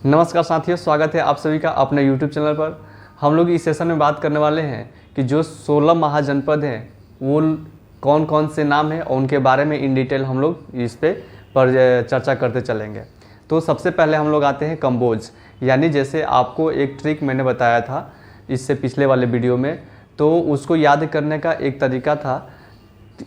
नमस्कार साथियों, स्वागत है आप सभी का अपने YouTube चैनल पर। हम लोग इस सेशन में बात करने वाले हैं कि जो 16 महाजनपद हैं वो कौन कौन से नाम हैं और उनके बारे में इन डिटेल हम लोग इस पर चर्चा करते चलेंगे। तो सबसे पहले हम लोग आते हैं कंबोज, यानी जैसे आपको एक ट्रिक मैंने बताया था इससे पिछले वाले वीडियो में, तो उसको याद करने का एक तरीका था।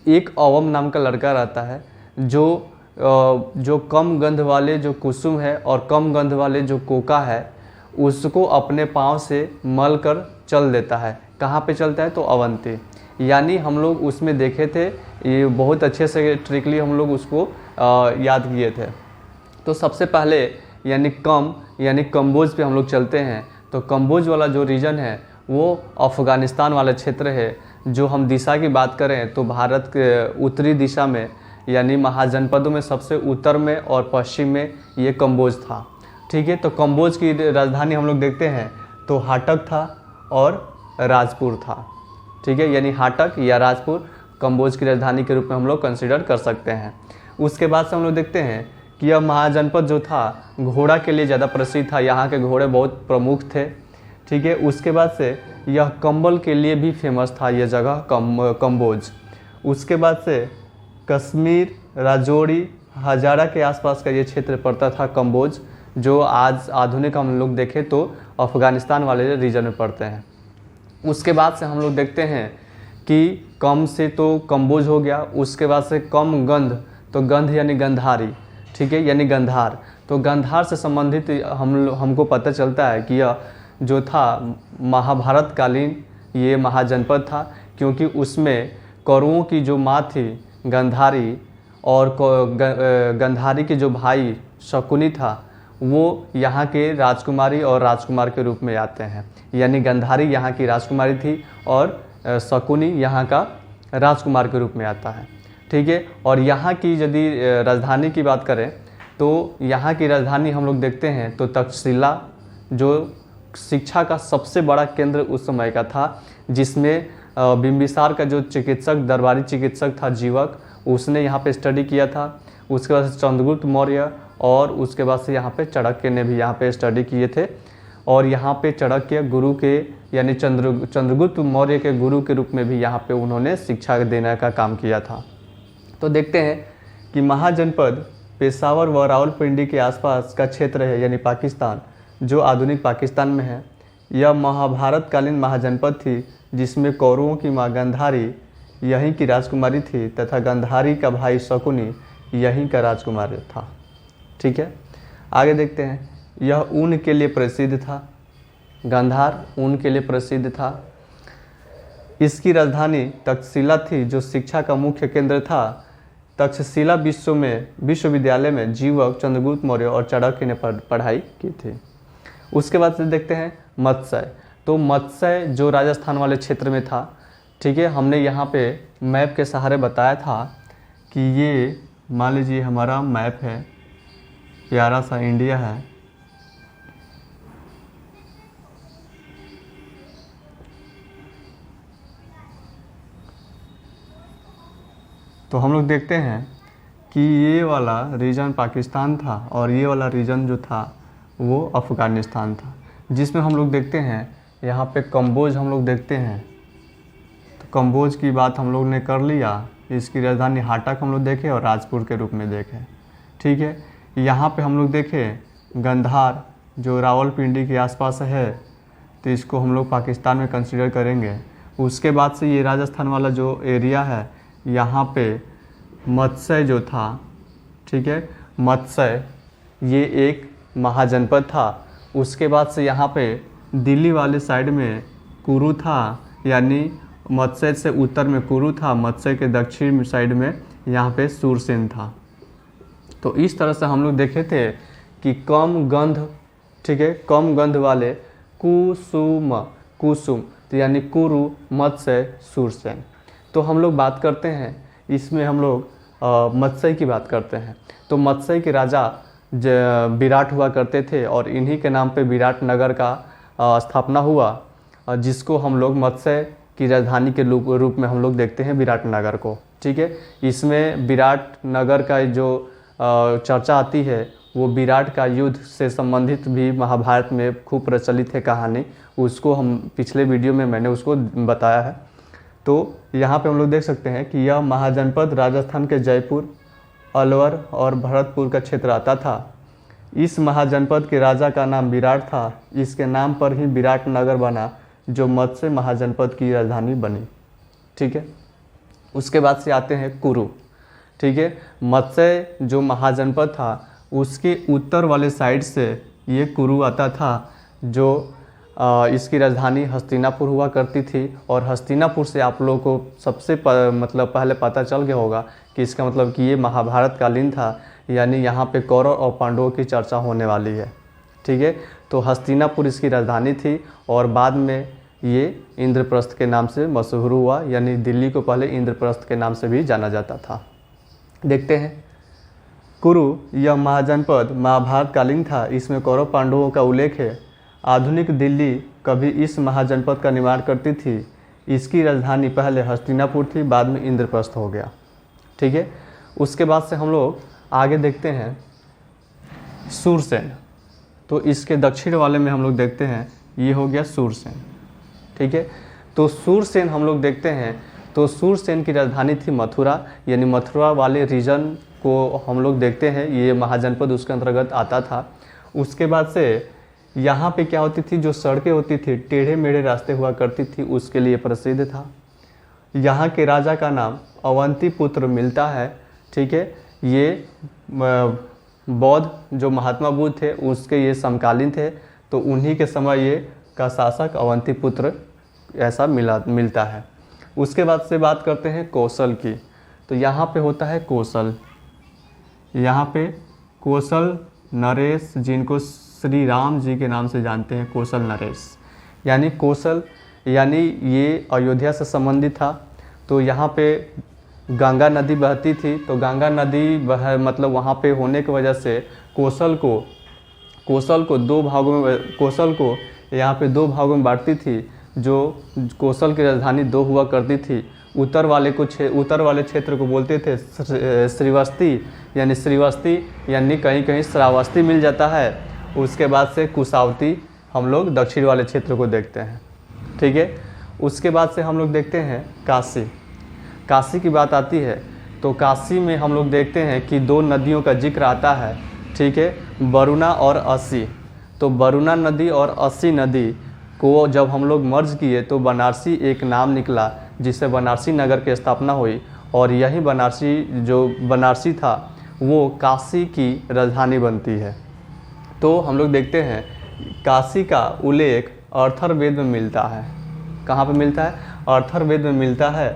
एक अवम नाम का लड़का रहता है जो कम गंध वाले जो कुसुम है और कम गंध वाले जो कोका है उसको अपने पाँव से मल कर चल देता है। कहाँ पे चलता है? तो अवंती। यानी हम लोग उसमें देखे थे, ये बहुत अच्छे से ट्रिकली हम लोग उसको याद किए थे। तो सबसे पहले यानी कंबोज पे हम लोग चलते हैं। तो कंबोज वाला जो रीजन है वो अफ़गानिस्तान वाला क्षेत्र है। जो हम दिशा की बात करें तो भारत के उत्तरी दिशा में यानी महाजनपदों में सबसे उत्तर में और पश्चिम में ये कंबोज था। ठीक है, तो कंबोज की राजधानी हम लोग देखते हैं तो हाटक था और राजपुर था। ठीक है, यानी हाटक या राजपुर कंबोज की राजधानी के रूप में हम लोग कंसिडर कर सकते हैं। उसके बाद से हम लोग देखते हैं कि यह महाजनपद जो था घोड़ा के लिए ज़्यादा प्रसिद्ध था, यहाँ के घोड़े बहुत प्रमुख थे। ठीक है, उसके बाद से यह कंबल के लिए भी फेमस था ये जगह कंबोज। उसके बाद से कश्मीर, राजौरी, हजारा के आसपास का ये क्षेत्र पड़ता था कंबोज, जो आज आधुनिक हम लोग देखें तो अफ़गानिस्तान वाले रीजन में पड़ते हैं। उसके बाद से हम लोग देखते हैं कि कम से तो कंबोज हो गया, उसके बाद से कम गंध, तो गंध यानी गंधारी। ठीक है, यानी गंधार। तो गंधार से संबंधित हमको पता चलता है कि यह जो था महाभारत कालीन ये महाजनपद था, क्योंकि उसमें कौरवों की जो माँ थी गंधारी और गंधारी के जो भाई शकुनी था वो यहाँ के राजकुमारी और राजकुमार के रूप में आते हैं। यानी गंधारी यहाँ की राजकुमारी थी और शकुनी यहाँ का राजकुमार के रूप में आता है। ठीक है, और यहाँ की यदि राजधानी की बात करें तो यहाँ की राजधानी हम लोग देखते हैं तो तक्षशिला, जो शिक्षा का सबसे बड़ा केंद्र उस समय का था, जिसमें बिंबिसार का जो चिकित्सक, दरबारी चिकित्सक था जीवक, उसने यहाँ पे स्टडी किया था। उसके बाद से चंद्रगुप्त मौर्य और उसके बाद से यहाँ पे चाणक्य ने भी यहाँ पे स्टडी किए थे। और यहाँ पे चाणक्य गुरु के यानी चंद्रगुप्त मौर्य के गुरु के रूप में भी यहाँ पे उन्होंने शिक्षा देने का काम किया था। तो देखते हैं कि महाजनपद पेशावर व रावलपिंडी के आसपास का क्षेत्र है, यानी पाकिस्तान, जो आधुनिक पाकिस्तान में है। यह महाभारत कालीन महाजनपद थी, जिसमें कौरवों की माँ गंधारी यहीं की राजकुमारी थी तथा गंधारी का भाई शकुनी यहीं का राजकुमार था। ठीक है, आगे देखते हैं। यह ऊन के लिए प्रसिद्ध था, गंधार ऊन के लिए प्रसिद्ध था। इसकी राजधानी तक्षशिला थी, जो शिक्षा का मुख्य केंद्र था। तक्षशिला विश्वविद्यालय में जीवक, चंद्रगुप्त मौर्य और चाणक्य ने पढ़ाई की थी। उसके बाद से देखते हैं मत्स्य। तो मत्स्य जो राजस्थान वाले क्षेत्र में था। ठीक है, हमने यहाँ पे मैप के सहारे बताया था कि ये मान लीजिए हमारा मैप है, प्यारा सा इंडिया है। तो हम लोग देखते हैं कि ये वाला रीजन पाकिस्तान था और ये वाला रीजन जो था वो अफ़गानिस्तान था, जिसमें हम लोग देखते हैं यहाँ पे कंबोज हम लोग देखते हैं। तो कंबोज की बात हम लोग ने कर लिया, इसकी राजधानी हाटक हम लोग देखे और राजपुर के रूप में देखे। ठीक है, यहाँ पे हम लोग देखें गंधार जो रावलपिंडी के आसपास है, तो इसको हम लोग पाकिस्तान में कंसिडर करेंगे। उसके बाद से ये राजस्थान वाला जो एरिया है, यहाँ पे मत्स्य जो था, ठीक है, मत्स्य ये एक महाजनपद था। उसके बाद से यहाँ पे दिल्ली वाले साइड में कुरु था, यानी मत्स्य से उत्तर में कुरु था, मत्स्य के दक्षिण साइड में यहाँ पे सूरसेन था। तो इस तरह से हम लोग देखे थे कि कम गंध, ठीक है, कम गंध वाले कुसुम, तो यानी कुरु, मत्स्य, सूरसेन। तो हम लोग बात करते हैं, इसमें हम लोग मत्स्य की बात करते हैं। तो मत्स्य के राजा विराट हुआ करते थे और इन्हीं के नाम पे विराट नगर का स्थापना हुआ, जिसको हम लोग मत्स्य की राजधानी के रूप में हम लोग देखते हैं विराट नगर को। ठीक है, इसमें विराट नगर का जो चर्चा आती है वो विराट का युद्ध से संबंधित भी महाभारत में खूब प्रचलित है कहानी, उसको हम पिछले वीडियो में मैंने उसको बताया है। तो यहाँ पे हम लोग देख सकते हैं कि यह महाजनपद राजस्थान के जयपुर, अलवर और भरतपुर का क्षेत्र आता था। इस महाजनपद के राजा का नाम विराट था। इसके नाम पर ही विराट नगर बना, जो मत्स्य महाजनपद की राजधानी बनी। ठीक है, उसके बाद से आते हैं कुरु। ठीक है, मत्स्य जो महाजनपद था उसके उत्तर वाले साइड से ये कुरु आता था, जो इसकी राजधानी हस्तिनापुर हुआ करती थी। और हस्तिनापुर से आप लोगों को सबसे मतलब पहले पता चल गया होगा कि इसका मतलब कि ये महाभारत कालीन था, यानी यहाँ पे कौरव और पांडवों की चर्चा होने वाली है। ठीक है, तो हस्तिनापुर इसकी राजधानी थी और बाद में ये इंद्रप्रस्थ के नाम से मशहूर हुआ, यानी दिल्ली को पहले इंद्रप्रस्थ के नाम से भी जाना जाता था। देखते हैं, कुरु यह महाजनपद महाभारत कालीन था। इसमें कौरव पांडवों का उल्लेख है। आधुनिक दिल्ली कभी इस महाजनपद का निर्माण करती थी। इसकी राजधानी पहले हस्तिनापुर थी, बाद में इंद्रप्रस्थ हो गया। ठीक है, उसके बाद से हम लोग आगे देखते हैं सूरसेन। तो इसके दक्षिण वाले में हम लोग देखते हैं, ये हो गया सूरसेन। ठीक है, तो सूरसेन हम लोग देखते हैं, तो सूरसेन की राजधानी थी मथुरा, यानी मथुरा वाले रीजन को हम लोग देखते हैं, ये महाजनपद उसके अंतर्गत आता था। उसके बाद से यहाँ पे क्या होती थी, जो सड़कें होती थी टेढ़े मेढ़े रास्ते हुआ करती थी, उसके लिए प्रसिद्ध था। यहाँ के राजा का नाम अवंती पुत्र मिलता है। ठीक है, ये बौद्ध जो महात्मा बुद्ध थे उसके ये समकालीन थे, तो उन्हीं के समय ये का शासक अवंती पुत्र ऐसा मिलता है। उसके बाद से बात करते हैं कौशल की। तो यहाँ पे होता है कौशल, यहाँ पे कौशल नरेश, जिनको श्री राम जी के नाम से जानते हैं, कौशल नरेश, यानी कौशल यानी ये अयोध्या से संबंधित था। तो यहाँ पे गंगा नदी बहती थी, तो गंगा नदी मतलब वहाँ पे होने की वजह से कौशल को दो भागों में, कौशल को यहाँ पे दो भागों में बांटती थी। जो कौशल की राजधानी दो हुआ करती थी। उत्तर वाले क्षेत्र को बोलते थे श्रीवस्ती, यानी कहीं कहीं श्रावस्ती मिल जाता है। उसके बाद से कुशावती हम लोग दक्षिण वाले क्षेत्र को देखते हैं। ठीक है, उसके बाद से हम लोग देखते हैं काशी की बात आती है। तो काशी में हम लोग देखते हैं कि दो नदियों का जिक्र आता है। ठीक है, वरुणा और असी। तो वरुणा नदी और असी नदी को जब हम लोग मर्ज किए तो बनारसी एक नाम निकला, जिससे बनारसी नगर की स्थापना हुई। और यही बनारसी था वो काशी की राजधानी बनती है। तो हम लोग देखते हैं काशी का उल्लेख अथर्ववेद में मिलता है। कहाँ पे मिलता है? अथर्ववेद में मिलता है।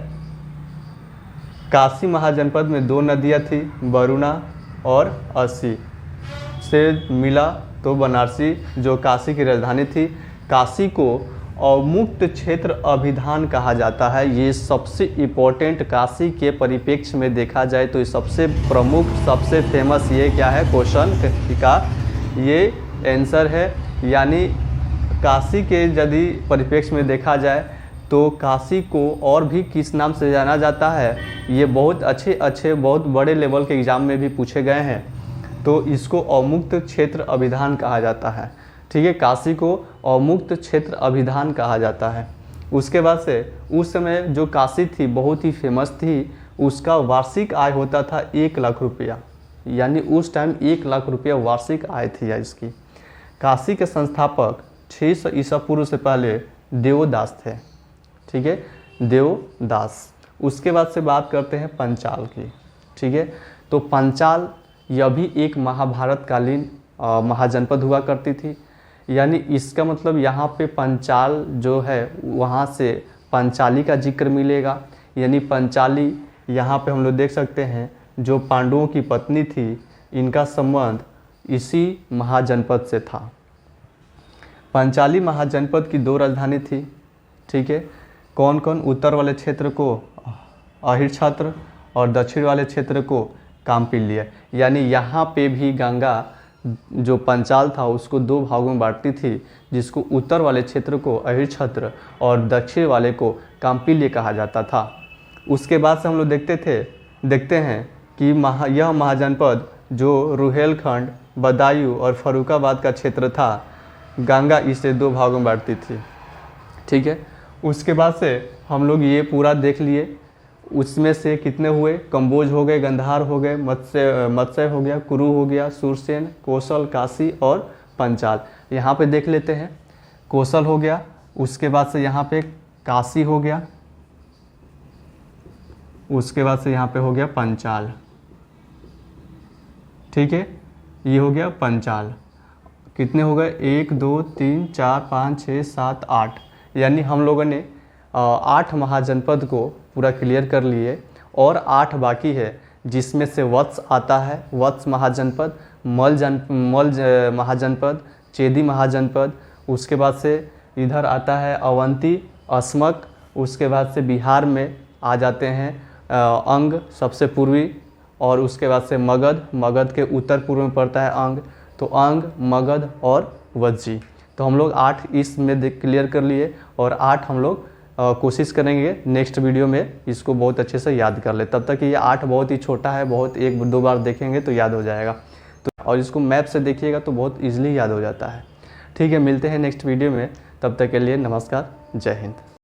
काशी महाजनपद में दो नदियाँ थी, वरुणा और असी से मिला तो बनारसी जो काशी की राजधानी थी। काशी को अवमुक्त क्षेत्र अभिधान कहा जाता है। ये सबसे इम्पोर्टेंट, काशी के परिप्रेक्ष्य में देखा जाए तो ये सबसे प्रमुख, सबसे फेमस ये क्या है, क्वेश्चन का ये आंसर है। यानी काशी के यदि परिप्रेक्ष्य में देखा जाए तो काशी को और भी किस नाम से जाना जाता है, ये बहुत अच्छे बहुत बड़े लेवल के एग्ज़ाम में भी पूछे गए हैं। तो इसको अवमुक्त क्षेत्र अभिधान कहा जाता है। ठीक है, काशी को अवमुक्त क्षेत्र अभिधान कहा जाता है। उसके बाद से उस समय जो काशी थी बहुत ही फेमस थी। उसका वार्षिक आय होता था 1 लाख रुपया, यानी उस टाइम 1 लाख रुपया वार्षिक आय थी इसकी। काशी के संस्थापक 600 ईसा पूर्व से पहले देवदास थे। ठीक है, देवदास। उसके बाद से बात करते हैं पंचाल की। ठीक है, तो पंचाल यह भी एक महाभारत कालीन महाजनपद हुआ करती थी। यानी इसका मतलब यहाँ पे पंचाल जो है वहाँ से पंचाली का जिक्र मिलेगा। यानी पंचाली यहाँ पे हम लोग देख सकते हैं जो पांडवों की पत्नी थी, इनका संबंध इसी महाजनपद से था। पंचाली महाजनपद की दो राजधानी थी। ठीक है, कौन कौन? उत्तर वाले क्षेत्र को अहिर छत्र और दक्षिण वाले क्षेत्र को कामपिल्य। यानी यहाँ पे भी गंगा जो पंचाल था उसको दो भागों में बांटती थी, जिसको उत्तर वाले क्षेत्र को अहिर छत्र और दक्षिण वाले को कामपिल्य कहा जाता था। उसके बाद से हम लोग देखते हैं कि यह महाजनपद जो रुहेलखंड बदायूं और फर्रुखाबाद का क्षेत्र था, गंगा इसे 2 भागों में बांटती थी। ठीक है, उसके बाद से हम लोग ये पूरा देख लिए। उसमें से कितने हुए? कंबोज हो गए, गंधार हो गए, मत्स्य हो गया, कुरु हो गया, सुरसेन, कौशल, काशी और पंचाल। यहाँ पे देख लेते हैं। कौशल हो गया, उसके बाद से यहाँ पे काशी हो गया, उसके बाद से यहाँ पे हो गया पंचाल। ठीक है, ये हो गया पंचाल। कितने हो गए? 1 2 3 4 5 6 7 8, यानी हम लोगों ने 8 महाजनपद को पूरा क्लियर कर लिए और 8 बाकी है, जिसमें से वत्स आता है, वत्स महाजनपद, मल महाजनपद, चेदी महाजनपद, उसके बाद से इधर आता है अवंती, अस्मक, उसके बाद से बिहार में आ जाते हैं अंग सबसे पूर्वी, और उसके बाद से मगध, मगध के उत्तर पूर्व में पड़ता है अंग, तो अंग, मगध और वज्जी। तो हम लोग 8 इसमें क्लियर कर लिए और 8 हम लोग कोशिश करेंगे नेक्स्ट वीडियो में इसको बहुत अच्छे से याद कर ले। तब तक ये 8 बहुत ही छोटा है, बहुत 1-2 बार देखेंगे तो याद हो जाएगा। तो और इसको मैप से देखिएगा तो बहुत ईजिली याद हो जाता है। ठीक है, मिलते हैं नेक्स्ट वीडियो में, तब तक के लिए नमस्कार, जय हिंद।